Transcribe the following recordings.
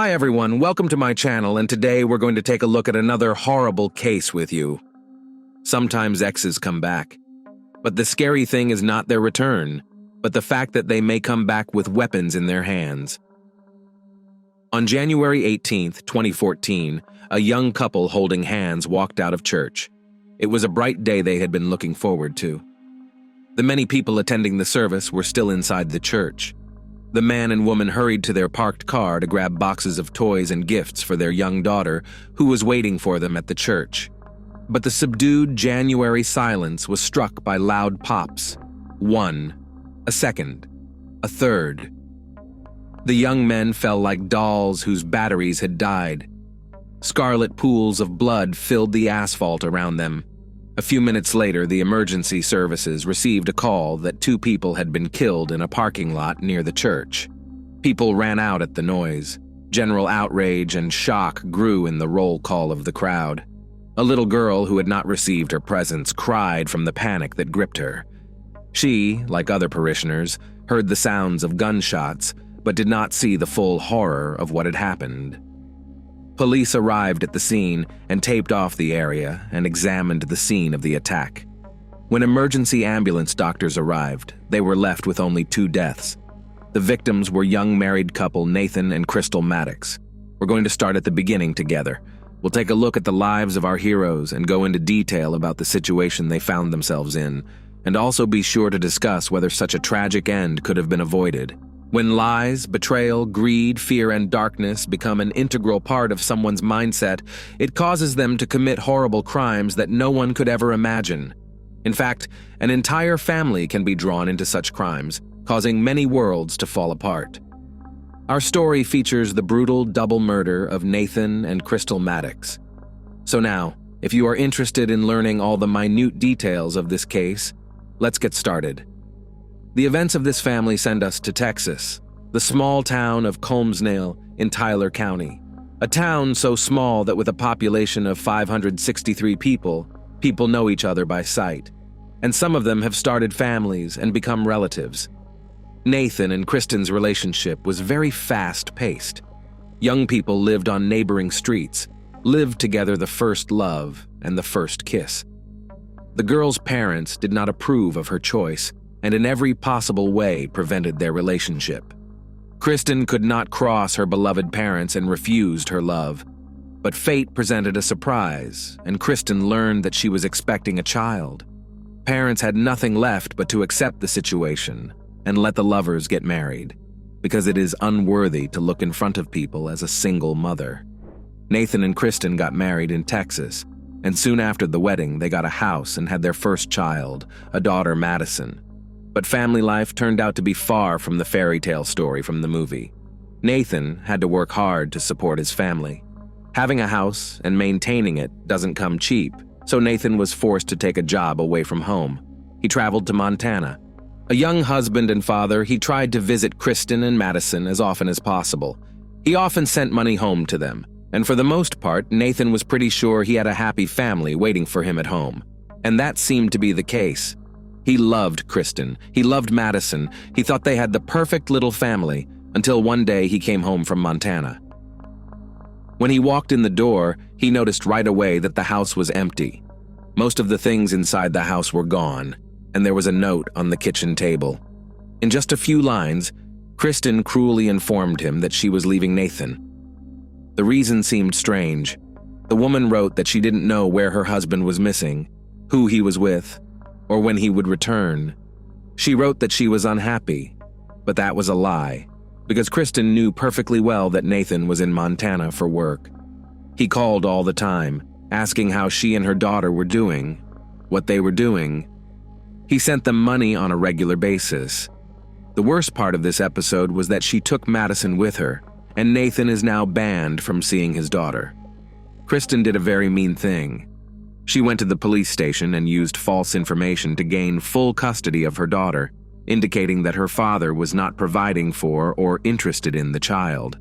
Hi everyone, welcome to my channel, and today we're going to take a look at another horrible case with you. Sometimes exes come back, but the scary thing is not their return, but the fact that they may come back with weapons in their hands. On January 18, 2014, a young couple holding hands walked out of church. It was a bright day they had been looking forward to. The many people attending the service were still inside the church. The man and woman hurried to their parked car to grab boxes of toys and gifts for their young daughter, who was waiting for them at the church. But the subdued January silence was struck by loud pops. One, a second, a third. The young men fell like dolls whose batteries had died. Scarlet pools of blood filled the asphalt around them. A few minutes later, the emergency services received a call that two people had been killed in a parking lot near the church. People ran out at the noise. General outrage and shock grew in the roll call of the crowd. A little girl who had not received her presents cried from the panic that gripped her. She, like other parishioners, heard the sounds of gunshots, but did not see the full horror of what had happened. Police arrived at the scene and taped off the area and examined the scene of the attack. When emergency ambulance doctors arrived, they were left with only 2 deaths. The victims were young married couple Nathan and Crystal Maddox. We're going to start at the beginning together. We'll take a look at the lives of our heroes and go into detail about the situation they found themselves in, and also be sure to discuss whether such a tragic end could have been avoided. When lies, betrayal, greed, fear, and darkness become an integral part of someone's mindset, it causes them to commit horrible crimes that no one could ever imagine. In fact, an entire family can be drawn into such crimes, causing many worlds to fall apart. Our story features the brutal double murder of Nathan and Crystal Maddox. So now, if you are interested in learning all the minute details of this case, let's get started. The events of this family send us to Texas, the small town of Colmesnail in Tyler County. A town so small that with a population of 563 people, people know each other by sight, and some of them have started families and become relatives. Nathan and Kristen's relationship was very fast-paced. Young people lived on neighboring streets, lived together the first love and the first kiss. The girl's parents did not approve of her choice, and in every possible way prevented their relationship. Kristen could not cross her beloved parents and refused her love. But fate presented a surprise, and Kristen learned that she was expecting a child. Parents had nothing left but to accept the situation and let the lovers get married, because it is unworthy to look in front of people as a single mother. Nathan and Kristen got married in Texas, and soon after the wedding they got a house and had their first child, a daughter Madison. But family life turned out to be far from the fairy tale story from the movie. Nathan had to work hard to support his family. Having a house and maintaining it doesn't come cheap, so Nathan was forced to take a job away from home. He traveled to Montana. A young husband and father, he tried to visit Kristen and Madison as often as possible. He often sent money home to them, and for the most part, Nathan was pretty sure he had a happy family waiting for him at home. And that seemed to be the case. He loved Kristen. He loved Madison. He thought they had the perfect little family until one day he came home from Montana. When he walked in the door, he noticed right away that the house was empty. Most of the things inside the house were gone, and there was a note on the kitchen table. In just a few lines, Kristen cruelly informed him that she was leaving Nathan. The reason seemed strange. The woman wrote that she didn't know where her husband was missing, who he was with, or when he would return. She wrote that she was unhappy, but that was a lie, because Kristen knew perfectly well that Nathan was in Montana for work. He called all the time, asking how she and her daughter were doing, what they were doing. He sent them money on a regular basis. The worst part of this episode was that she took Madison with her, and Nathan is now banned from seeing his daughter. Kristen did a very mean thing. She went to the police station and used false information to gain full custody of her daughter, indicating that her father was not providing for or interested in the child.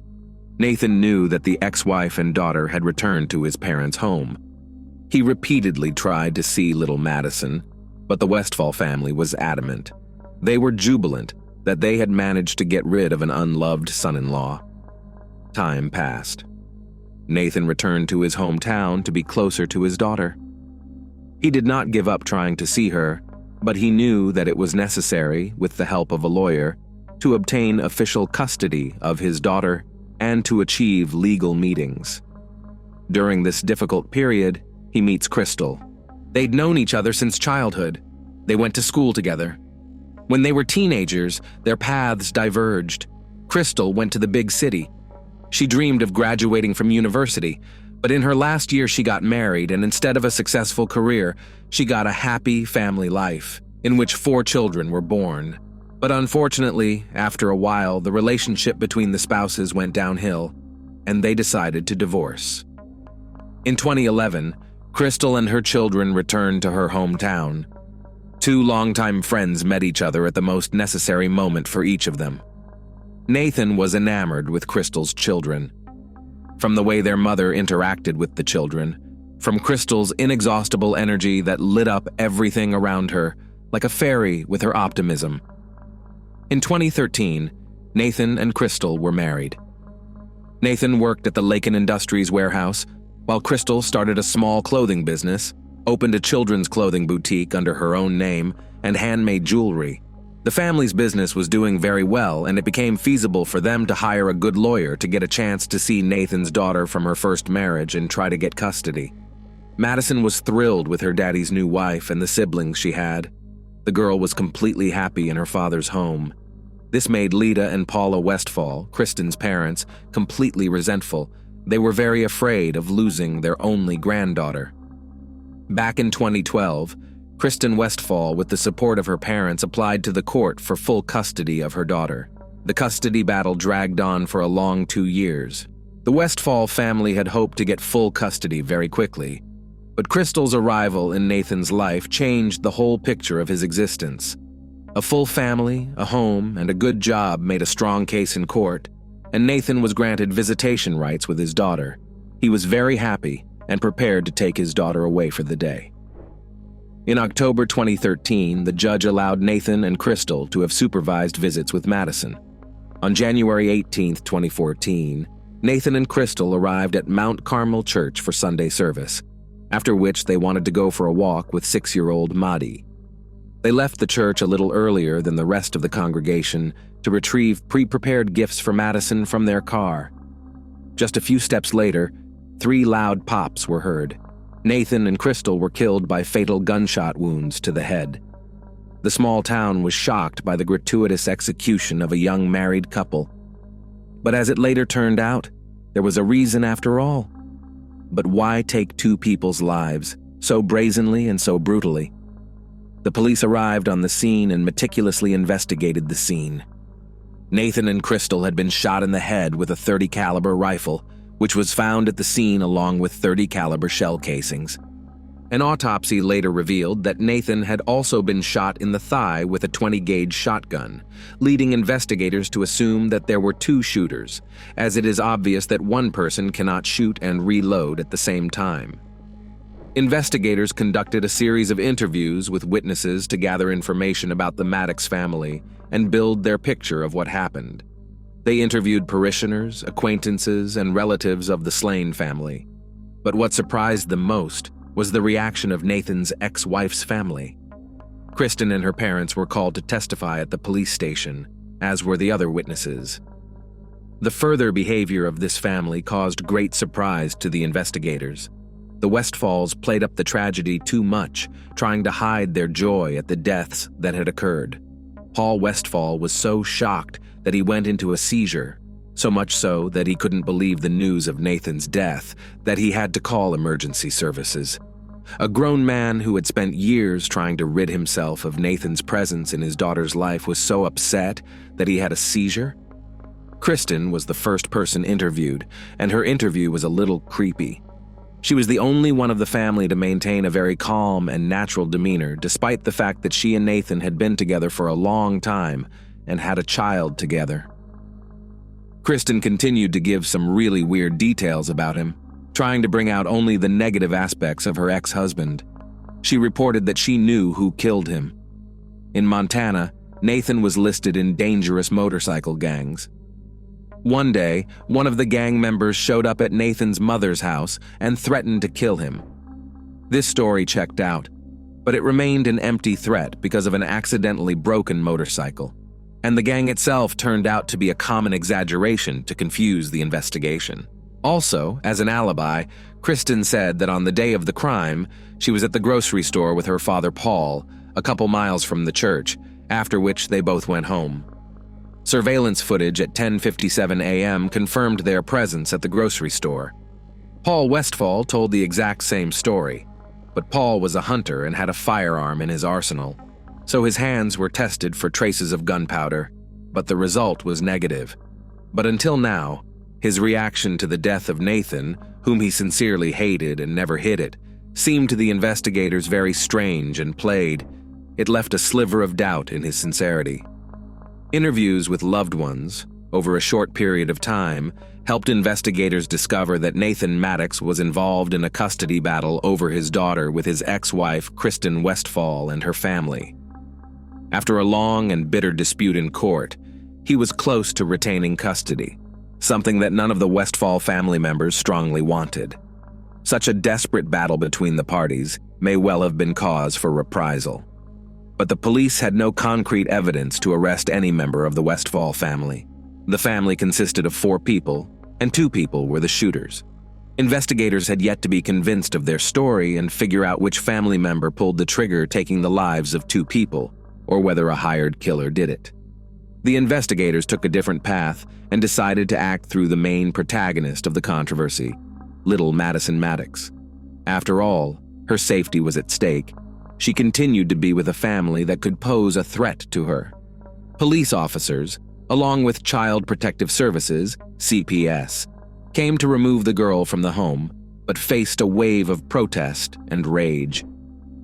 Nathan knew that the ex-wife and daughter had returned to his parents' home. He repeatedly tried to see little Madison, but the Westfall family was adamant. They were jubilant that they had managed to get rid of an unloved son-in-law. Time passed. Nathan returned to his hometown to be closer to his daughter. He did not give up trying to see her, but he knew that it was necessary, with the help of a lawyer, to obtain official custody of his daughter and to achieve legal meetings. During this difficult period, he meets Crystal. They'd known each other since childhood. They went to school together. When they were teenagers, their paths diverged. Crystal went to the big city. She dreamed of graduating from university, but in her last year she got married, and instead of a successful career, she got a happy family life, in which 4 children were born. But unfortunately, after a while, the relationship between the spouses went downhill, and they decided to divorce. In 2011, Crystal and her children returned to her hometown. 2 longtime friends met each other at the most necessary moment for each of them. Nathan was enamored with Crystal's children. From the way their mother interacted with the children, from Crystal's inexhaustible energy that lit up everything around her, like a fairy with her optimism. In 2013, Nathan and Crystal were married. Nathan worked at the Lakin Industries warehouse, while Crystal started a small clothing business, opened a children's clothing boutique under her own name, and handmade jewelry. The family's business was doing very well, and it became feasible for them to hire a good lawyer to get a chance to see Nathan's daughter from her first marriage and try to get custody. Madison was thrilled with her daddy's new wife and the siblings she had. The girl was completely happy in her father's home. This made Lita and Paula Westfall, Kristen's parents, completely resentful. They were very afraid of losing their only granddaughter. Back in 2012, Kristen Westfall, with the support of her parents, applied to the court for full custody of her daughter. The custody battle dragged on for a long 2 years. The Westfall family had hoped to get full custody very quickly, but Crystal's arrival in Nathan's life changed the whole picture of his existence. A full family, a home, and a good job made a strong case in court, and Nathan was granted visitation rights with his daughter. He was very happy and prepared to take his daughter away for the day. In October 2013, the judge allowed Nathan and Crystal to have supervised visits with Madison. On January 18, 2014, Nathan and Crystal arrived at Mount Carmel Church for Sunday service, after which they wanted to go for a walk with 6-year-old Maddie. They left the church a little earlier than the rest of the congregation to retrieve pre-prepared gifts for Madison from their car. Just a few steps later, 3 loud pops were heard. Nathan and Crystal were killed by fatal gunshot wounds to the head. The small town was shocked by the gratuitous execution of a young married couple. But as it later turned out, there was a reason after all. But why take 2 people's lives, so brazenly and so brutally? The police arrived on the scene and meticulously investigated the scene. Nathan and Crystal had been shot in the head with a .30 caliber rifle, which was found at the scene along with .30 caliber shell casings. An autopsy later revealed that Nathan had also been shot in the thigh with a 20-gauge shotgun, leading investigators to assume that there were 2 shooters, as it is obvious that one person cannot shoot and reload at the same time. Investigators conducted a series of interviews with witnesses to gather information about the Maddox family and build their picture of what happened. They interviewed parishioners, acquaintances, and relatives of the slain family. But what surprised them most was the reaction of Nathan's ex-wife's family. Kristen and her parents were called to testify at the police station, as were the other witnesses. The further behavior of this family caused great surprise to the investigators. The Westfalls played up the tragedy too much, trying to hide their joy at the deaths that had occurred. Paul Westfall was so shocked that he went into a seizure, so much so that he couldn't believe the news of Nathan's death that he had to call emergency services. A grown man who had spent years trying to rid himself of Nathan's presence in his daughter's life was so upset that he had a seizure? Kristen was the first person interviewed, and her interview was a little creepy. She was the only one of the family to maintain a very calm and natural demeanor, despite the fact that she and Nathan had been together for a long time and had a child together. Kristen continued to give some really weird details about him, trying to bring out only the negative aspects of her ex-husband. She reported that she knew who killed him. In Montana, Nathan was listed in dangerous motorcycle gangs. One day, one of the gang members showed up at Nathan's mother's house and threatened to kill him. This story checked out, but it remained an empty threat because of an accidentally broken motorcycle, and the gang itself turned out to be a common exaggeration to confuse the investigation. Also, as an alibi, Kristen said that on the day of the crime, she was at the grocery store with her father Paul, a couple miles from the church, after which they both went home. Surveillance footage at 10:57 a.m. confirmed their presence at the grocery store. Paul Westfall told the exact same story, but Paul was a hunter and had a firearm in his arsenal, so his hands were tested for traces of gunpowder, but the result was negative. But until now, his reaction to the death of Nathan, whom he sincerely hated and never hid it, seemed to the investigators very strange and played. It left a sliver of doubt in his sincerity. Interviews with loved ones, over a short period of time, helped investigators discover that Nathan Maddox was involved in a custody battle over his daughter with his ex-wife Kristen Westfall and her family. After a long and bitter dispute in court, he was close to retaining custody, something that none of the Westfall family members strongly wanted. Such a desperate battle between the parties may well have been cause for reprisal. But the police had no concrete evidence to arrest any member of the Westfall family. The family consisted of 4 people, and 2 people were the shooters. Investigators had yet to be convinced of their story and figure out which family member pulled the trigger taking the lives of 2 people, or whether a hired killer did it. The investigators took a different path and decided to act through the main protagonist of the controversy, little Madison Maddox. After all, her safety was at stake. She continued to be with a family that could pose a threat to her. Police officers, along with Child Protective Services, CPS, came to remove the girl from the home, but faced a wave of protest and rage.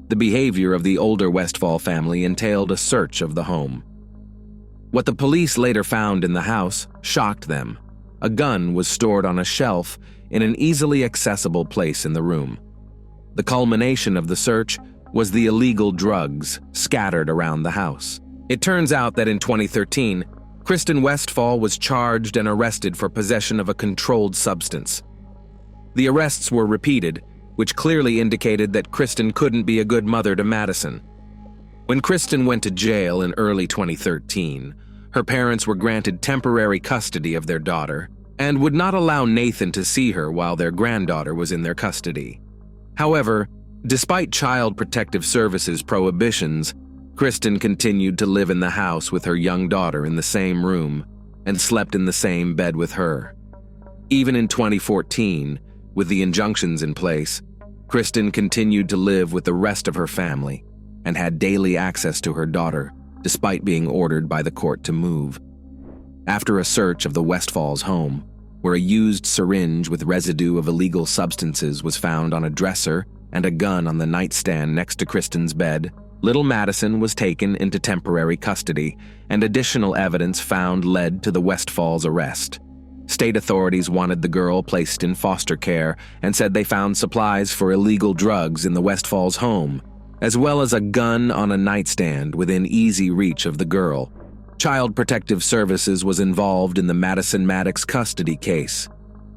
The behavior of the older Westfall family entailed a search of the home. What the police later found in the house shocked them. A gun was stored on a shelf in an easily accessible place in the room. The culmination of the search was the illegal drugs scattered around the house. It turns out that in 2013, Kristen Westfall was charged and arrested for possession of a controlled substance. The arrests were repeated, which clearly indicated that Kristen couldn't be a good mother to Madison. When Kristen went to jail in early 2013, her parents were granted temporary custody of their daughter and would not allow Nathan to see her while their granddaughter was in their custody. However, despite Child Protective Services prohibitions, Kristen continued to live in the house with her young daughter in the same room and slept in the same bed with her. Even in 2014, with the injunctions in place, Kristen continued to live with the rest of her family and had daily access to her daughter, despite being ordered by the court to move. After a search of the Westfalls' home, where a used syringe with residue of illegal substances was found on a dresser and a gun on the nightstand next to Kristen's bed, little Madison was taken into temporary custody, and additional evidence found led to the Westfalls' arrest. State authorities wanted the girl placed in foster care and said they found supplies for illegal drugs in the Westfalls' home, as well as a gun on a nightstand within easy reach of the girl. Child Protective Services was involved in the Madison Maddox custody case.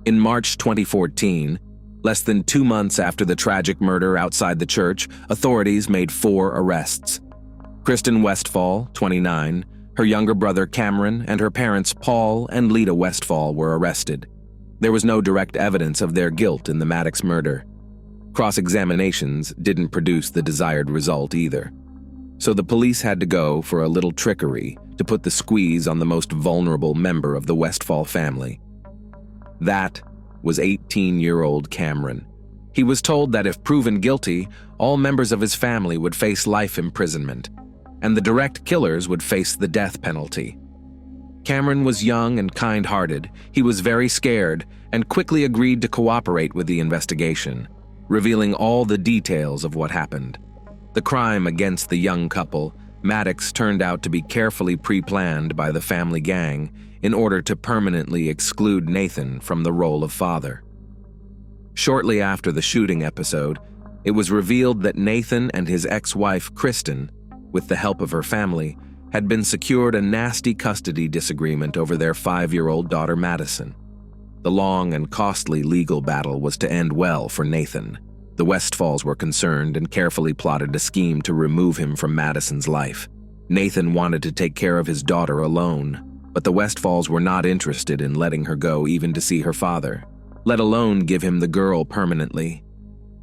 In March 2014, less than 2 months after the tragic murder outside the church, authorities made 4 arrests. Kristen Westfall, 29, her younger brother Cameron, and her parents Paul and Lita Westfall were arrested. There was no direct evidence of their guilt in the Maddox murder. Cross-examinations didn't produce the desired result either. So the police had to go for a little trickery to put the squeeze on the most vulnerable member of the Westfall family. That was 18-year-old Cameron. He was told that if proven guilty, all members of his family would face life imprisonment, and the direct killers would face the death penalty. Cameron was young and kind-hearted. He was very scared and quickly agreed to cooperate with the investigation, revealing all the details of what happened. The crime against the young couple, Maddox, turned out to be carefully pre-planned by the family gang in order to permanently exclude Nathan from the role of father. Shortly after the shooting episode, it was revealed that Nathan and his ex-wife, Kristen, with the help of her family, had been secured a nasty custody disagreement over their 5-year-old daughter Madison. The long and costly legal battle was to end well for Nathan. The Westfalls were concerned and carefully plotted a scheme to remove him from Madison's life. Nathan wanted to take care of his daughter alone, but the Westfalls were not interested in letting her go even to see her father, let alone give him the girl permanently.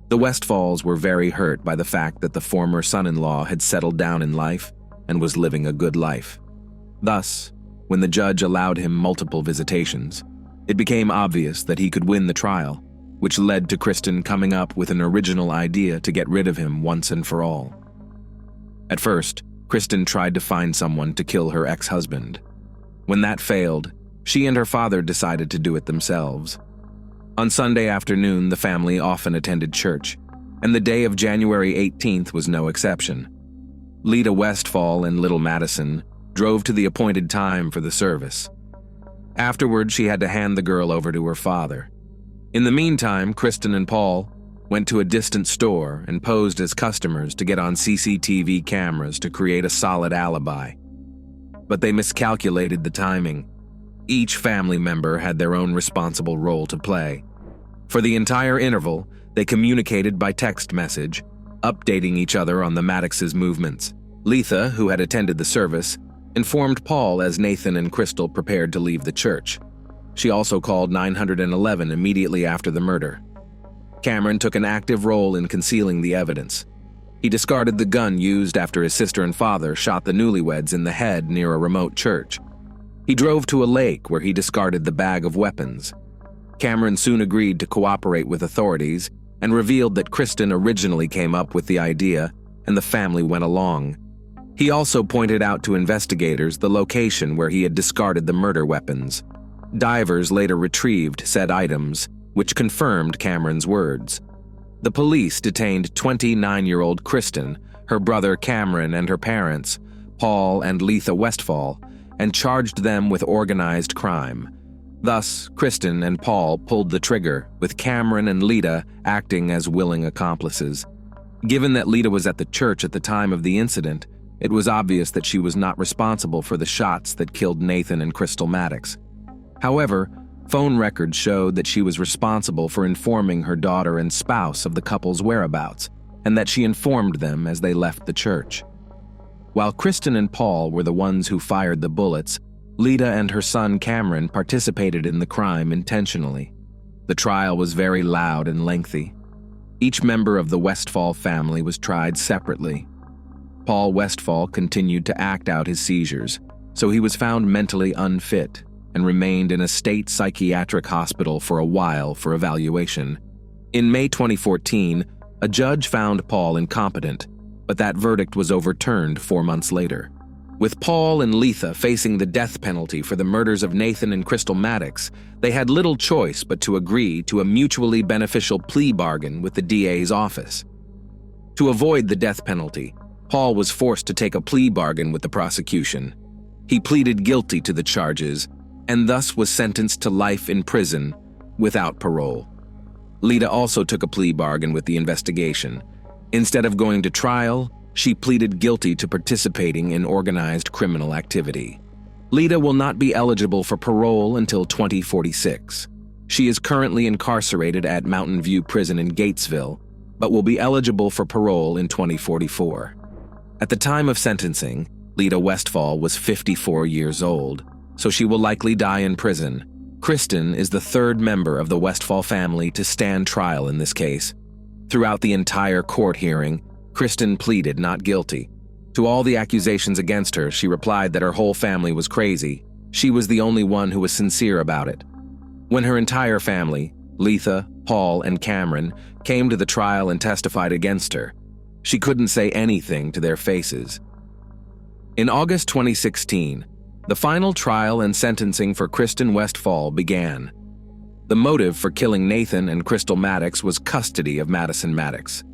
The Westfalls were very hurt by the fact that the former son-in-law had settled down in life and was living a good life. Thus, when the judge allowed him multiple visitations, it became obvious that he could win the trial, which led to Kristen coming up with an original idea to get rid of him once and for all. At first, Kristen tried to find someone to kill her ex-husband. When that failed, she and her father decided to do it themselves. On Sunday afternoon, the family often attended church, and the day of January 18th was no exception. Lita Westfall and little Madison drove to the appointed time for the service. Afterward, she had to hand the girl over to her father. In the meantime, Kristen and Paul went to a distant store and posed as customers to get on CCTV cameras to create a solid alibi. But they miscalculated the timing. Each family member had their own responsible role to play. For the entire interval, they communicated by text message, updating each other on the Maddox's movements. Letha, who had attended the service, informed Paul as Nathan and Crystal prepared to leave the church. She also called 911 immediately after the murder. Cameron took an active role in concealing the evidence. He discarded the gun used after his sister and father shot the newlyweds in the head near a remote church. He drove to a lake where he discarded the bag of weapons. Cameron soon agreed to cooperate with authorities and revealed that Kristen originally came up with the idea and the family went along. He also pointed out to investigators the location where he had discarded the murder weapons. Divers later retrieved said items, which confirmed Cameron's words. The police detained 29-year-old Kristen, her brother Cameron and her parents, Paul and Letha Westfall, and charged them with organized crime. Thus, Kristen and Paul pulled the trigger, with Cameron and Lita acting as willing accomplices. Given that Lita was at the church at the time of the incident, it was obvious that she was not responsible for the shots that killed Nathan and Crystal Maddox. However, phone records showed that she was responsible for informing her daughter and spouse of the couple's whereabouts, and that she informed them as they left the church. While Kristen and Paul were the ones who fired the bullets, Lita and her son Cameron participated in the crime intentionally. The trial was very loud and lengthy. Each member of the Westfall family was tried separately. Paul Westfall continued to act out his seizures, so he was found mentally unfit and remained in a state psychiatric hospital for a while for evaluation. In May 2014, a judge found Paul incompetent, but that verdict was overturned 4 months later. With Paul and Letha facing the death penalty for the murders of Nathan and Crystal Maddox, they had little choice but to agree to a mutually beneficial plea bargain with the DA's office. To avoid the death penalty, Paul was forced to take a plea bargain with the prosecution. He pleaded guilty to the charges and thus was sentenced to life in prison without parole. Lita also took a plea bargain with the investigation. Instead of going to trial, she pleaded guilty to participating in organized criminal activity. Lita will not be eligible for parole until 2046. She is currently incarcerated at Mountain View Prison in Gatesville, but will be eligible for parole in 2044. At the time of sentencing, Lita Westfall was 54 years old, so she will likely die in prison. Kristen is the third member of the Westfall family to stand trial in this case. Throughout the entire court hearing, Kristen pleaded not guilty. To all the accusations against her, she replied that her whole family was crazy. She was the only one who was sincere about it. When her entire family, Letha, Paul, and Cameron, came to the trial and testified against her, she couldn't say anything to their faces. In August 2016, the final trial and sentencing for Kristen Westfall began. The motive for killing Nathan and Crystal Maddox was custody of Madison Maddox.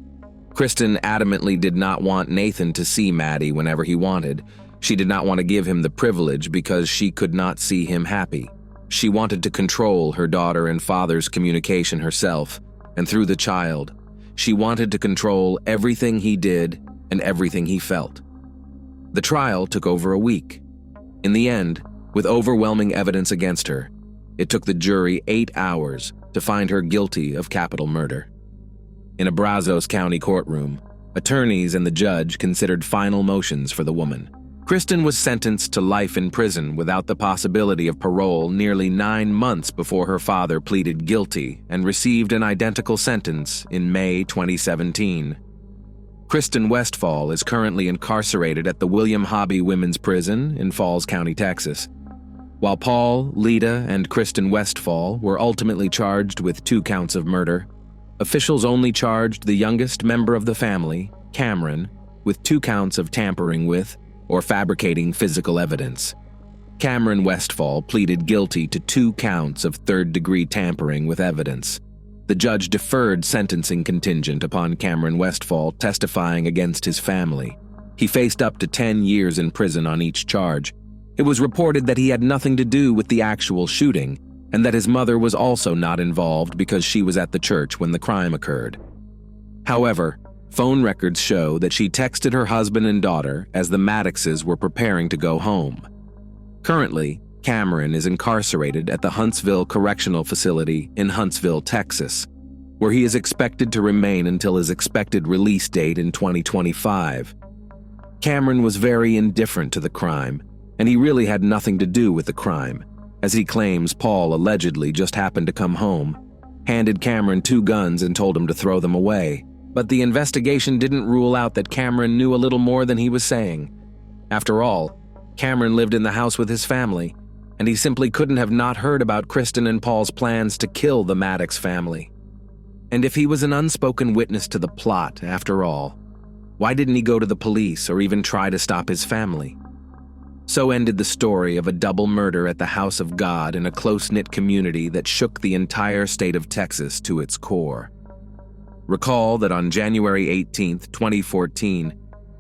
Kristen adamantly did not want Nathan to see Maddie whenever he wanted. She did not want to give him the privilege because she could not see him happy. She wanted to control her daughter and father's communication herself, and through the child, she wanted to control everything he did and everything he felt. The trial took over a week. In the end, with overwhelming evidence against her, it took the jury 8 hours to find her guilty of capital murder. In a Brazos County courtroom, attorneys and the judge considered final motions for the woman. Kristen was sentenced to life in prison without the possibility of parole nearly 9 months before her father pleaded guilty and received an identical sentence in May 2017. Kristen Westfall is currently incarcerated at the William Hobby Women's Prison in Falls County, Texas. While Paul, Lita, and Kristen Westfall were ultimately charged with 2 counts of murder, officials only charged the youngest member of the family, Cameron, with 2 counts of tampering with or fabricating physical evidence. Cameron Westfall pleaded guilty to 2 counts of third-degree tampering with evidence. The judge deferred sentencing contingent upon Cameron Westfall testifying against his family. He faced up to 10 years in prison on each charge. It was reported that he had nothing to do with the actual shooting, and that his mother was also not involved because she was at the church when the crime occurred. However, phone records show that she texted her husband and daughter as the Maddoxes were preparing to go home. Currently, Cameron is incarcerated at the Huntsville Correctional Facility in Huntsville, Texas, where he is expected to remain until his expected release date in 2025. Cameron was very indifferent to the crime, and he really had nothing to do with the crime, as he claims Paul allegedly just happened to come home, handed Cameron 2 guns and told him to throw them away. But the investigation didn't rule out that Cameron knew a little more than he was saying. After all, Cameron lived in the house with his family, and he simply couldn't have not heard about Kristen and Paul's plans to kill the Maddox family. And if he was an unspoken witness to the plot, after all, why didn't he go to the police or even try to stop his family? So ended the story of a double murder at the house of God in a close-knit community that shook the entire state of Texas to its core. Recall that on January 18, 2014,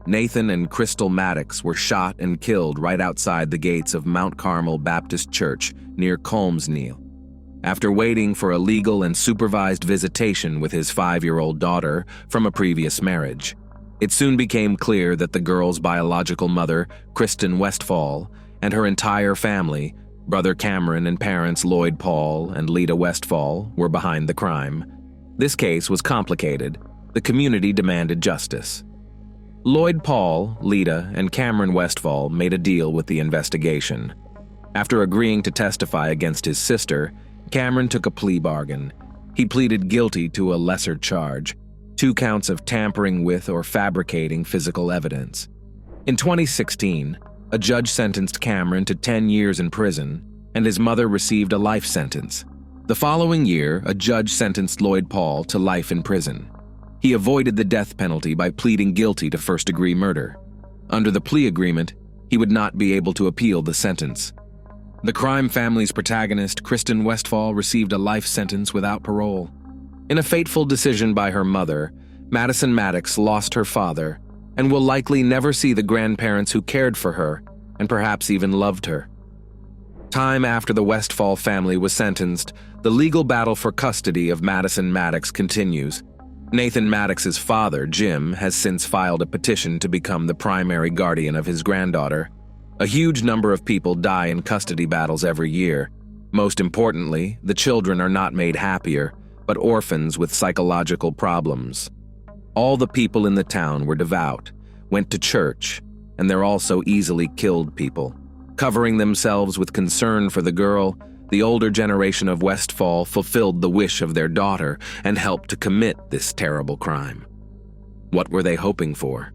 Nathan and Crystal Maddox were shot and killed right outside the gates of Mount Carmel Baptist Church near Colmsneil, after waiting for a legal and supervised visitation with his 5-year-old daughter from a previous marriage. It soon became clear that the girl's biological mother, Kristen Westfall, and her entire family, brother Cameron and parents Lloyd Paul and Lita Westfall, were behind the crime. This case was complicated. The community demanded justice. Lloyd Paul, Lita, and Cameron Westfall made a deal with the investigation. After agreeing to testify against his sister, Cameron took a plea bargain. He pleaded guilty to a lesser charge, 2 counts of tampering with or fabricating physical evidence. In 2016, a judge sentenced Cameron to 10 years in prison, and his mother received a life sentence. The following year, a judge sentenced Lloyd Paul to life in prison. He avoided the death penalty by pleading guilty to first-degree murder. Under the plea agreement, he would not be able to appeal the sentence. The crime family's protagonist, Kristen Westfall, received a life sentence without parole. In a fateful decision by her mother, Madison Maddox lost her father and will likely never see the grandparents who cared for her and perhaps even loved her. Time after the Westfall family was sentenced, the legal battle for custody of Madison Maddox continues. Nathan Maddox's father, Jim, has since filed a petition to become the primary guardian of his granddaughter. A huge number of people die in custody battles every year. Most importantly, the children are not made happier, but orphans with psychological problems. All the people in the town were devout, went to church, and they're also easily killed people. Covering themselves with concern for the girl, the older generation of Westfall fulfilled the wish of their daughter and helped to commit this terrible crime. What were they hoping for?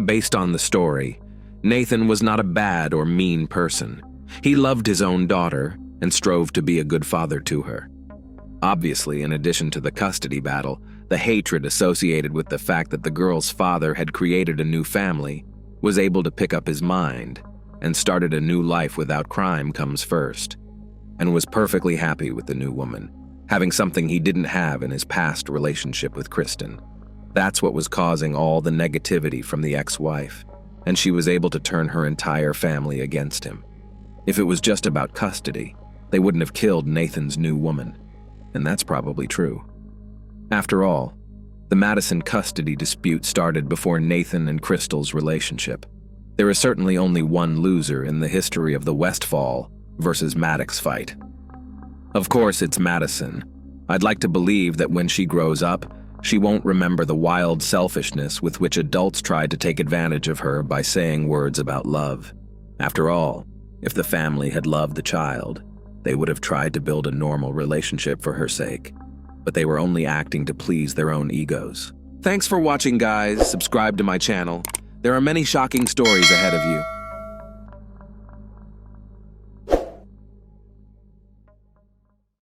Based on the story, Nathan was not a bad or mean person. He loved his own daughter and strove to be a good father to her. Obviously, in addition to the custody battle, the hatred associated with the fact that the girl's father had created a new family was able to pick up his mind and started a new life without crime comes first, and was perfectly happy with the new woman, having something he didn't have in his past relationship with Kristen. That's what was causing all the negativity from the ex-wife, and she was able to turn her entire family against him. If it was just about custody, they wouldn't have killed Nathan's new woman, and that's probably true. After all, the Madison custody dispute started before Nathan and Crystal's relationship. There is certainly only one loser in the history of the Westfall versus Maddox fight. Of course, it's Madison. I'd like to believe that when she grows up, she won't remember the wild selfishness with which adults tried to take advantage of her by saying words about love. After all, if the family had loved the child, they would have tried to build a normal relationship for her sake. But they were only acting to please their own egos. Thanks for watching, guys. Subscribe to my channel. There are many shocking stories ahead of you.